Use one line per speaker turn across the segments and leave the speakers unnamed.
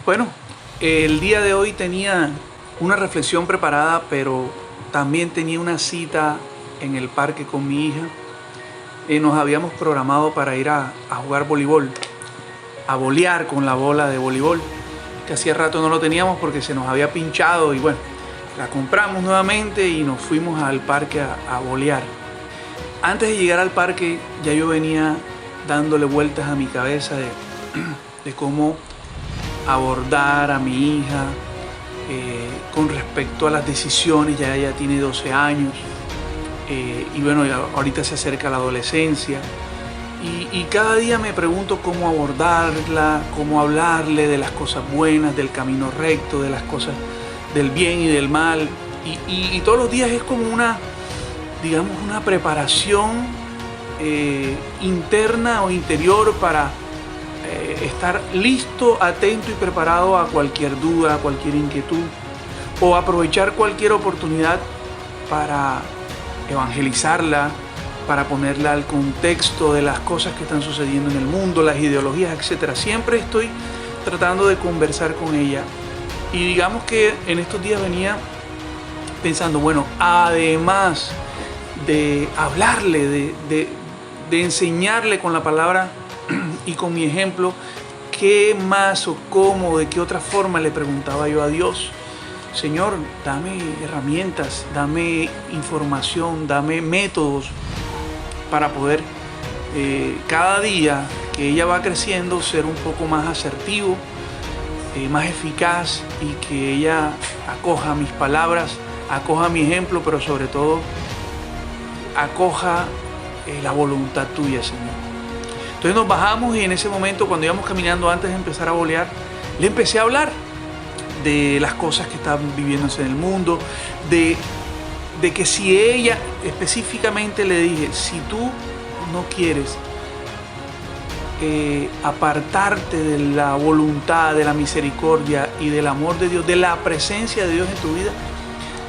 Bueno, el día de hoy tenía una reflexión preparada, pero también tenía una cita en el parque con mi hija. Nos habíamos programado para ir a jugar voleibol, a bolear con la bola de voleibol, que hacía rato no lo teníamos porque se nos había pinchado y bueno, la compramos nuevamente y nos fuimos al parque a bolear. Antes de llegar al parque ya yo venía dándole vueltas a mi cabeza de cómo abordar a mi hija con respecto a las decisiones. Ya ella tiene 12 años y bueno, ahorita se acerca la adolescencia y cada día me pregunto cómo abordarla, cómo hablarle de las cosas buenas, del camino recto, de las cosas del bien y del mal y todos los días es como una preparación interna o interior para estar listo, atento y preparado a cualquier duda, a cualquier inquietud o aprovechar cualquier oportunidad para evangelizarla, para ponerla al contexto de las cosas que están sucediendo en el mundo, las ideologías, etc. Siempre estoy tratando de conversar con ella y digamos que en estos días venía pensando, bueno, además de hablarle, de enseñarle con la palabra y con mi ejemplo, ¿qué más o cómo, de qué otra forma le preguntaba yo a Dios? Señor, dame herramientas, dame información, dame métodos para poder cada día que ella va creciendo ser un poco más asertivo, más eficaz y que ella acoja mis palabras, acoja mi ejemplo, pero sobre todo acoja la voluntad tuya, Señor. Entonces nos bajamos y en ese momento, cuando íbamos caminando antes de empezar a bolear, le empecé a hablar de las cosas que estaban viviéndose en el mundo, de que si ella, específicamente le dije, si tú no quieres apartarte de la voluntad, de la misericordia y del amor de Dios, de la presencia de Dios en tu vida,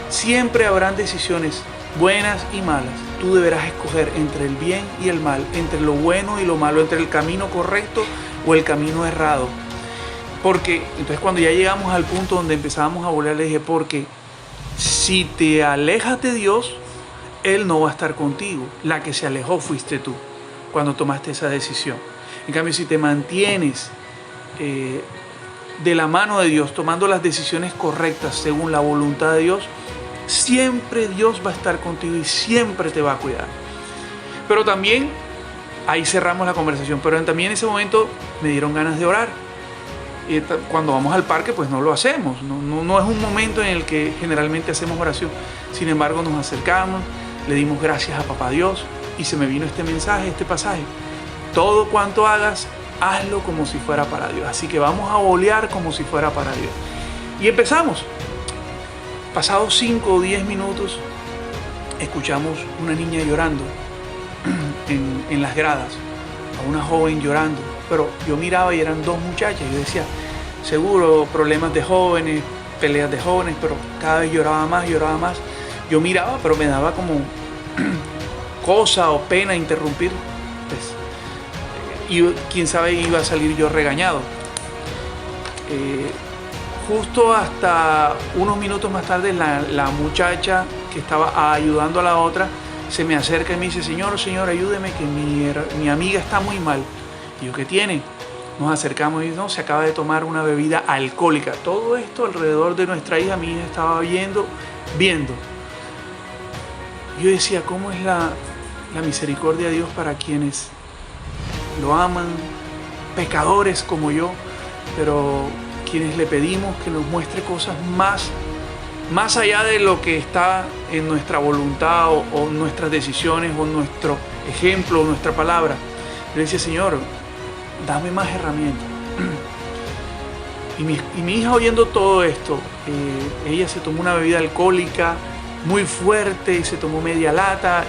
siempre habrán decisiones buenas y malas. Tú deberás escoger entre el bien y el mal, entre lo bueno y lo malo, entre el camino correcto o el camino errado. Porque, entonces cuando ya llegamos al punto donde empezábamos a volar, le dije, porque si te alejas de Dios, Él no va a estar contigo. La que se alejó fuiste tú cuando tomaste esa decisión. En cambio, si te mantienes de la mano de Dios, tomando las decisiones correctas según la voluntad de Dios, siempre Dios va a estar contigo y siempre te va a cuidar. Pero también, ahí cerramos la conversación, pero también en ese momento me dieron ganas de orar. Y cuando vamos al parque, pues no lo hacemos. No es un momento en el que generalmente hacemos oración. Sin embargo, nos acercamos, le dimos gracias a Papá Dios y se me vino este mensaje, este pasaje. Todo cuanto hagas, hazlo como si fuera para Dios. Así que vamos a bolear como si fuera para Dios. Y empezamos. Pasados 5 o 10 minutos, escuchamos una niña llorando en las gradas, a una joven llorando, pero yo miraba y eran 2 muchachas, yo decía, seguro problemas de jóvenes, peleas de jóvenes, pero cada vez lloraba más, yo miraba, pero me daba como cosa o pena interrumpir, pues, y quién sabe, iba a salir yo regañado. Justo hasta unos minutos más tarde, la muchacha que estaba ayudando a la otra se me acerca y me dice, señor, ayúdeme que mi amiga está muy mal. Y yo, ¿qué tiene? Nos acercamos y no, se acaba de tomar una bebida alcohólica. Todo esto alrededor de nuestra hija, mi hija estaba viendo. Yo decía, ¿cómo es la misericordia de Dios para quienes lo aman, pecadores como yo, pero quienes le pedimos que nos muestre cosas más allá de lo que está en nuestra voluntad o nuestras decisiones o nuestro ejemplo o nuestra palabra? Yo decía, Señor, dame más herramientas. Y mi hija, oyendo todo esto, ella se tomó una bebida alcohólica muy fuerte y se tomó media lata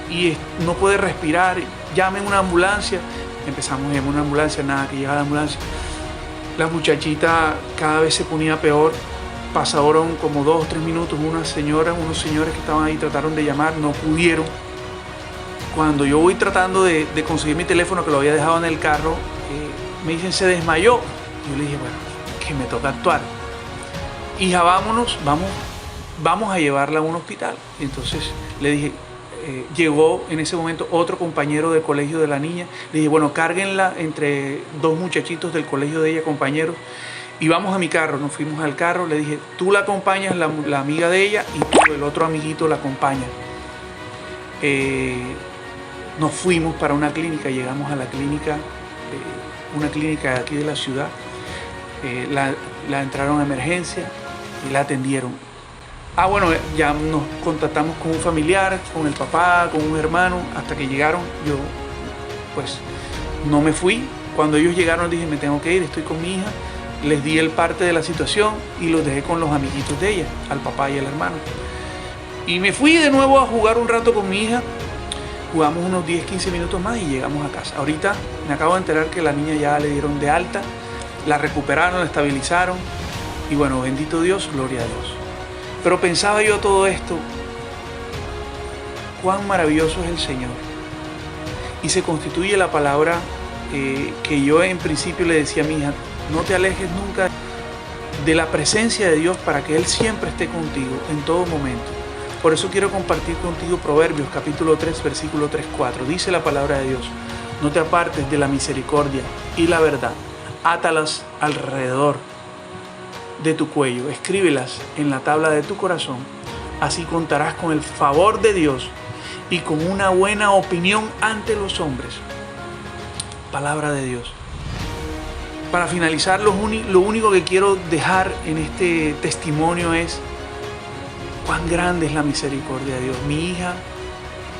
y no puede respirar. Llamen una ambulancia. Empezamos a llamar una ambulancia, nada, que llegara la ambulancia. La muchachita cada vez se ponía peor. Pasaron como 2 o 3 minutos, unos señores que estaban ahí trataron de llamar, no pudieron. Cuando yo voy tratando de conseguir mi teléfono, que lo había dejado en el carro, me dicen, se desmayó. Yo le dije, bueno, que me toca actuar. Hija, vamos a llevarla a un hospital. Y entonces le dije, llegó en ese momento otro compañero del colegio de la niña. Le dije, bueno, cárguenla entre dos muchachitos del colegio de ella, compañeros, y vamos a mi carro. Nos fuimos al carro. Le dije, tú la acompañas, la amiga de ella, y tú, el otro amiguito, la acompaña. Nos fuimos para una clínica. Llegamos a la clínica, una clínica de aquí de la ciudad. La entraron a emergencia y la atendieron. Bueno, ya nos contactamos con un familiar, con el papá, con un hermano, hasta que llegaron. Yo, pues, no me fui. Cuando ellos llegaron dije, me tengo que ir, estoy con mi hija. Les di el parte de la situación y los dejé con los amiguitos de ella, al papá y al hermano. Y me fui de nuevo a jugar un rato con mi hija. Jugamos unos 10-15 minutos más y llegamos a casa. Ahorita me acabo de enterar que la niña ya le dieron de alta, la recuperaron, la estabilizaron. Y bueno, bendito Dios, gloria a Dios. Pero pensaba yo todo esto, cuán maravilloso es el Señor. Y se constituye la palabra que yo en principio le decía a mi hija, no te alejes nunca de la presencia de Dios para que Él siempre esté contigo en todo momento. Por eso quiero compartir contigo Proverbios capítulo 3, versículo 3-4. Dice la palabra de Dios, no te apartes de la misericordia y la verdad, átalas alrededor de tu cuello, escríbelas en la tabla de tu corazón, así contarás con el favor de Dios y con una buena opinión ante los hombres. Palabra de Dios. Para finalizar, lo único que quiero dejar en este testimonio es cuán grande es la misericordia de Dios. Mi hija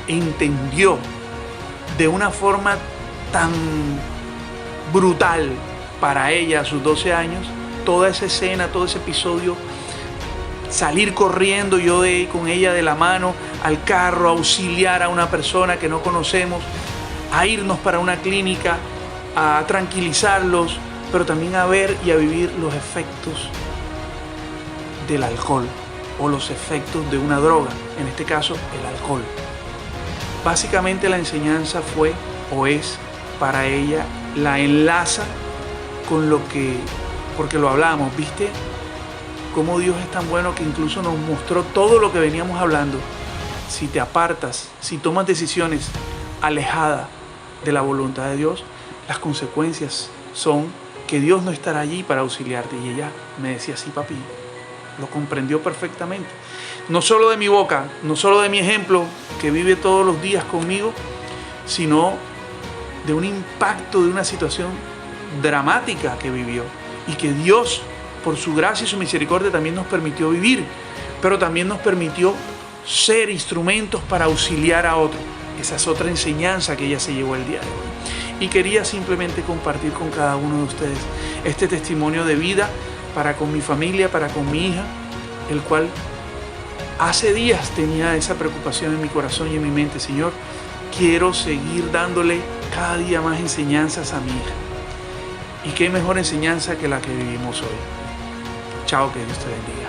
entendió de una forma tan brutal para ella a sus 12 años toda esa escena, todo ese episodio, salir corriendo yo con ella de la mano al carro, a auxiliar a una persona que no conocemos, a irnos para una clínica, a tranquilizarlos, pero también a ver y a vivir los efectos del alcohol o los efectos de una droga, en este caso el alcohol. Básicamente la enseñanza fue o es para ella, la enlaza con lo que, porque lo hablamos, ¿viste? Cómo Dios es tan bueno que incluso nos mostró todo lo que veníamos hablando. Si te apartas, si tomas decisiones alejadas de la voluntad de Dios, las consecuencias son que Dios no estará allí para auxiliarte. Y ella me decía, sí, papi, lo comprendió perfectamente. No solo de mi boca, no solo de mi ejemplo, que vive todos los días conmigo, sino de un impacto de una situación dramática que vivió. Y que Dios, por su gracia y su misericordia, también nos permitió vivir, pero también nos permitió ser instrumentos para auxiliar a otros. Esa es otra enseñanza que ella se llevó el día de hoy. Y quería simplemente compartir con cada uno de ustedes este testimonio de vida para con mi familia, para con mi hija, el cual hace días tenía esa preocupación en mi corazón y en mi mente. Señor, quiero seguir dándole cada día más enseñanzas a mi hija. Y qué mejor enseñanza que la que vivimos hoy. Chao, que Dios te bendiga.